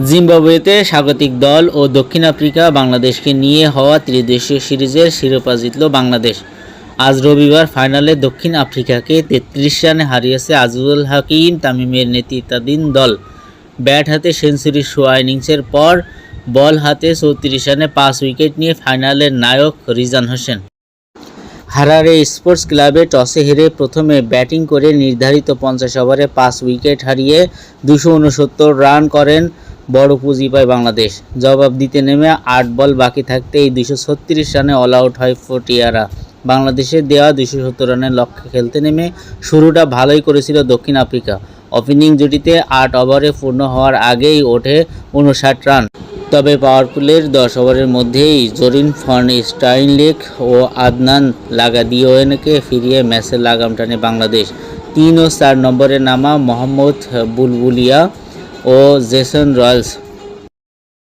জিম্বাবুয়েতে স্বাগতিক দল ও দক্ষিণ আফ্রিকা বাংলাদেশকে নিয়ে হওয়া ত্রিদেশীয় সিরিজের শিরোপা জিতল বাংলাদেশ। আজ রবিবার ফাইনালে দক্ষিণ আফ্রিকাকে ৩৩ রানে হারিয়েছে আজিজুল হাকিম তামিমের নেতৃত্বাধীন দল। ব্যাট হাতে সেঞ্চুরির সোয়া ইনিংসের পর বল হাতে ৩৪ রানে ৫ উইকেট নিয়ে ফাইনালের নায়ক রিজান হোসেন। হারারে স্পোর্টস ক্লাবে টসে হেরে প্রথমে ব্যাটিং করে নির্ধারিত ৫০ ওভারে ৫ উইকেট হারিয়ে ২৬৯ রান করেন। বড় পুঁজি পায় বাংলাদেশ। জবাব দিতে নেমে ৮ বল বাকি থাকতেই ২৩৬ রানে অল আউট হয় পটিয়ারা। বাংলাদেশের দেওয়া ২৭০ রানের লক্ষ্যে খেলতে নেমে শুরুটা ভালোই করেছিল দক্ষিণ আফ্রিকা। ওপেনিং জুটিতে ৮ ওভারে পূর্ণ হওয়ার আগেই ওঠে ৫৯ রান। তবে পাওয়ারফুলের ১০ ওভারের মধ্যেই জরিন ফন স্টাইনলেক ও আদনান লাগাদিওয়েনকে ফিরিয়ে ম্যাচের লাগাম টানে বাংলাদেশ। ৩ ও ৪ নম্বরে নামা মোহাম্মদ বুলবুলিয়া ও জেসন রয়্যালস